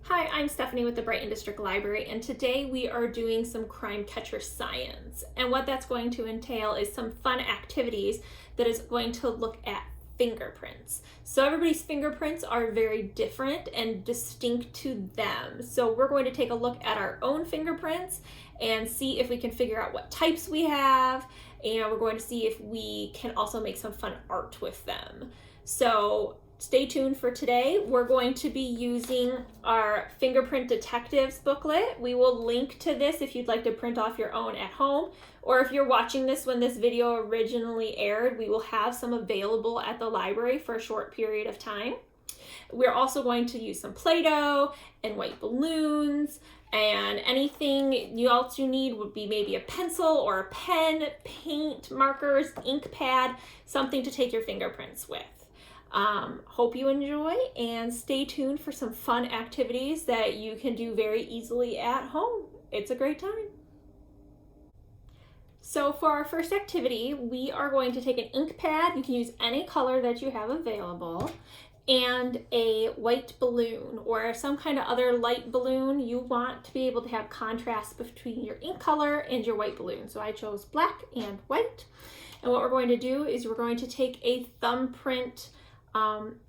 Hi, I'm Stephanie with the Brighton District Library, and today we are doing some crime catcher science. And what that's going to entail is some fun activities that is going to look at fingerprints. So everybody's fingerprints are very different and distinct to them. So we're going to take a look at our own fingerprints and see if we can figure out what types we have, and we're going to see if we can also make some fun art with them. So stay tuned for today. We're going to be using our Fingerprint Detectives booklet. We will link to this if you'd like to print off your own at home, or if you're watching this when this video originally aired, we will have some available at the library for a short period of time. We're also going to use some Play-Doh and white balloons, and anything else you need would be maybe a pencil or a pen, paint, markers, ink pad, something to take your fingerprints with. Hope you enjoy, and stay tuned for some fun activities that you can do very easily at home. It's a great time. So for our first activity, we are going to take an ink pad. You can use any color that you have available, and a white balloon or some kind of other light balloon. You want to be able to have contrast between your ink color and your white balloon. So I chose black and white. And what we're going to do is we're going to take a thumbprint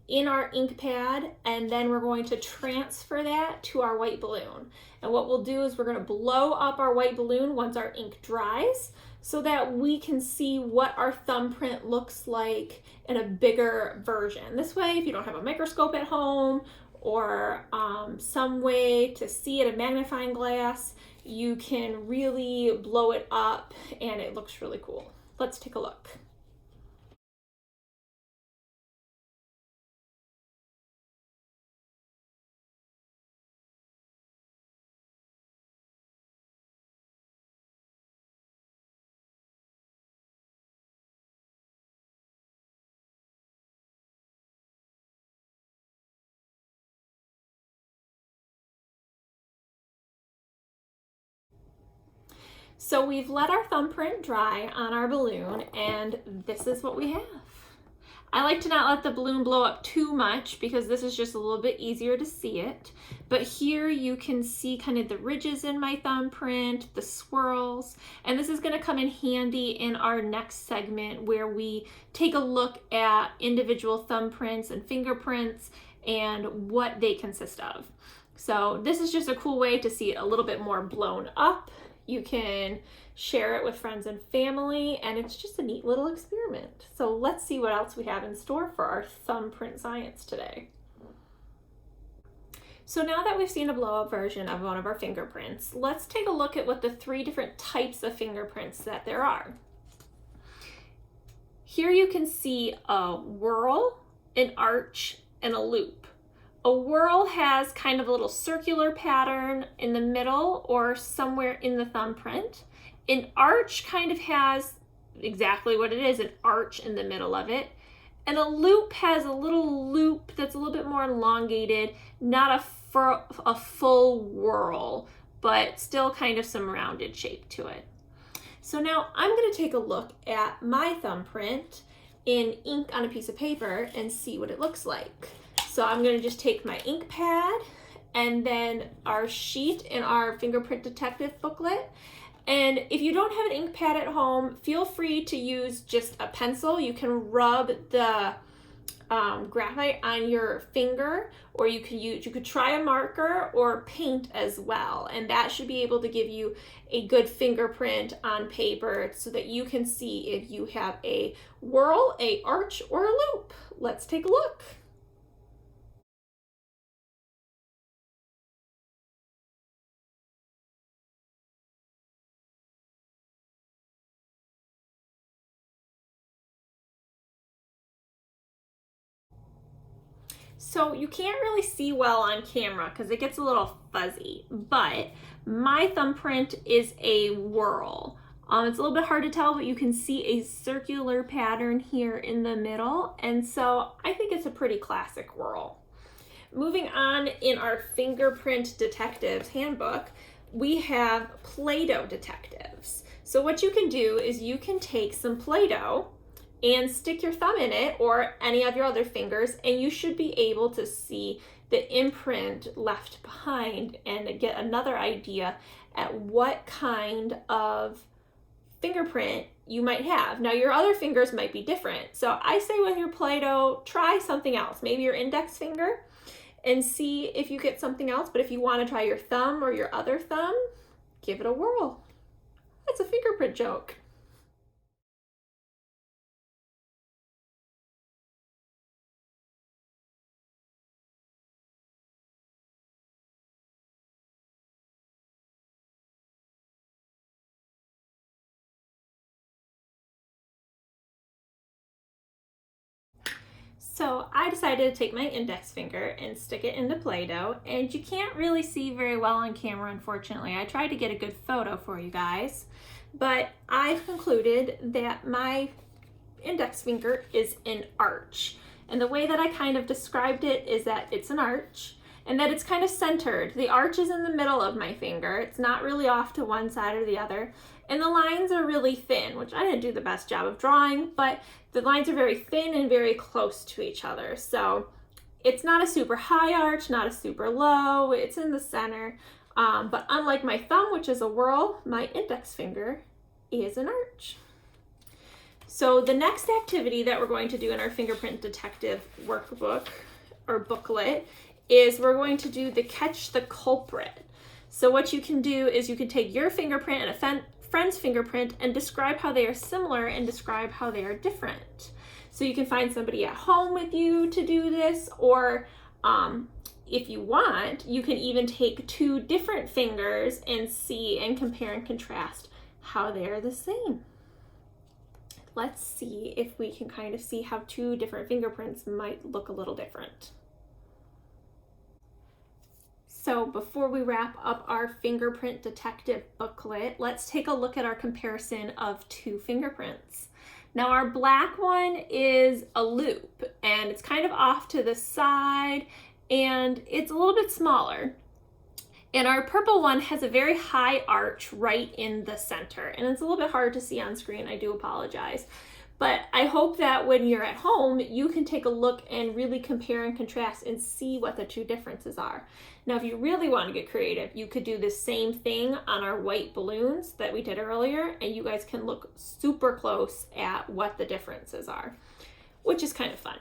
in our ink pad, and then we're going to transfer that to our white balloon. And what we'll do is we're going to blow up our white balloon once our ink dries so that we can see what our thumbprint looks like in a bigger version. This way, if you don't have a microscope at home or some way to see it, a magnifying glass, you can really blow it up and it looks really cool. Let's take a look. So we've let our thumbprint dry on our balloon, and this is what we have. I like to not let the balloon blow up too much because this is just a little bit easier to see it. But here you can see kind of the ridges in my thumbprint, the swirls, and this is going to come in handy in our next segment where we take a look at individual thumbprints and fingerprints and what they consist of. So this is just a cool way to see it a little bit more blown up. You can share it with friends and family, and it's just a neat little experiment. So let's see what else we have in store for our thumbprint science today. So now that we've seen a blow-up version of one of our fingerprints, let's take a look at what the three different types of fingerprints that there are. Here you can see a whorl, an arch, and a loop. A whorl has kind of a little circular pattern in the middle or somewhere in the thumbprint. An arch kind of has exactly what it is, an arch in the middle of it. And a loop has a little loop that's a little bit more elongated, not a full whorl, but still kind of some rounded shape to it. So now I'm going to take a look at my thumbprint in ink on a piece of paper and see what it looks like. So I'm going to just take my ink pad and then our sheet in our Fingerprint Detective booklet. And if you don't have an ink pad at home, feel free to use just a pencil. You can rub the graphite on your finger, or you could try a marker or paint as well. And that should be able to give you a good fingerprint on paper so that you can see if you have a whorl, a arch, or a loop. Let's take a look. So you can't really see well on camera because it gets a little fuzzy, but my thumbprint is a whorl. It's a little bit hard to tell, but you can see a circular pattern here in the middle, and so I think it's a pretty classic whorl. Moving on in our Fingerprint Detectives handbook, we have Play-Doh detectives. So what you can do is you can take some Play-Doh and stick your thumb in it or any of your other fingers, and you should be able to see the imprint left behind and get another idea at what kind of fingerprint you might have. Now your other fingers might be different. So I say with your Play-Doh, try something else, maybe your index finger, and see if you get something else. But if you want to try your thumb or your other thumb, give it a whirl. That's a fingerprint joke. So I decided to take my index finger and stick it into Play-Doh, and you can't really see very well on camera, unfortunately. I tried to get a good photo for you guys, but I've concluded that my index finger is an arch. And the way that I kind of described it is that it's an arch and that it's kind of centered. The arch is in the middle of my finger. It's not really off to one side or the other. And the lines are really thin, which I didn't do the best job of drawing, but the lines are very thin and very close to each other. So it's not a super high arch, not a super low, it's in the center. But unlike my thumb, which is a whorl, my index finger is an arch. So the next activity that we're going to do in our Fingerprint Detective workbook or booklet is we're going to do the Catch the Culprit. So what you can do is you can take your fingerprint and a friend's fingerprint and describe how they are similar and describe how they are different. So you can find somebody at home with you to do this, or if you want, you can even take two different fingers and see and compare and contrast how they're the same. Let's see if we can kind of see how two different fingerprints might look a little different. So before we wrap up our Fingerprint Detective booklet, let's take a look at our comparison of two fingerprints. Now our black one is a loop and it's kind of off to the side and it's a little bit smaller. And our purple one has a very high arch right in the center, and it's a little bit hard to see on screen, I do apologize. But I hope that when you're at home, you can take a look and really compare and contrast and see what the two differences are. Now, if you really want to get creative, you could do the same thing on our white balloons that we did earlier, and you guys can look super close at what the differences are, which is kind of fun.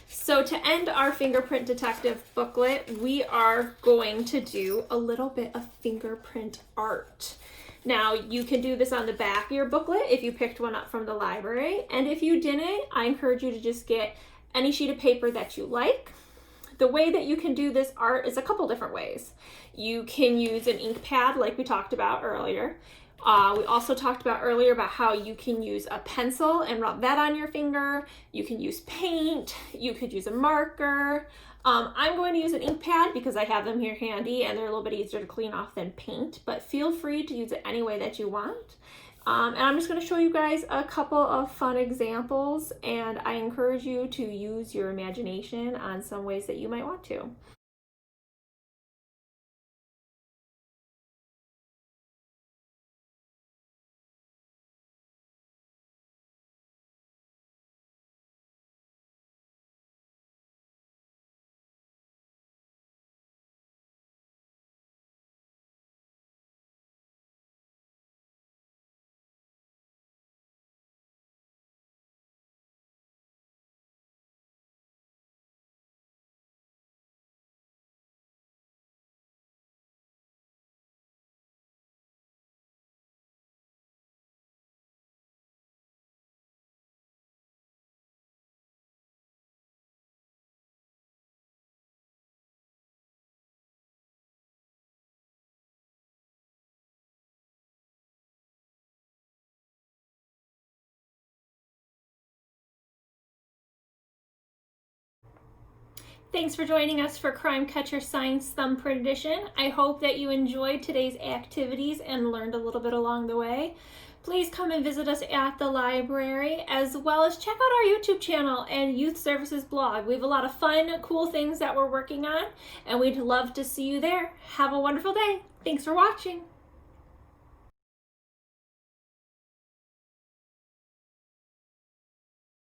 So to end our Fingerprint Detective booklet, we are going to do a little bit of fingerprint art. Now, you can do this on the back of your booklet if you picked one up from the library. And if you didn't, I encourage you to just get any sheet of paper that you like. The way that you can do this art is a couple different ways. You can use an ink pad like we talked about earlier. We also talked about earlier about how you can use a pencil and rub that on your finger. You can use paint. You could use a marker. I'm going to use an ink pad because I have them here handy and they're a little bit easier to clean off than paint, but feel free to use it any way that you want. And I'm just going to show you guys a couple of fun examples, and I encourage you to use your imagination on some ways that you might want to. Thanks for joining us for Crime Catcher Science Thumbprint Edition. I hope that you enjoyed today's activities and learned a little bit along the way. Please come and visit us at the library, as well as check out our YouTube channel and Youth Services blog. We have a lot of fun, cool things that we're working on, and we'd love to see you there. Have a wonderful day. Thanks for watching.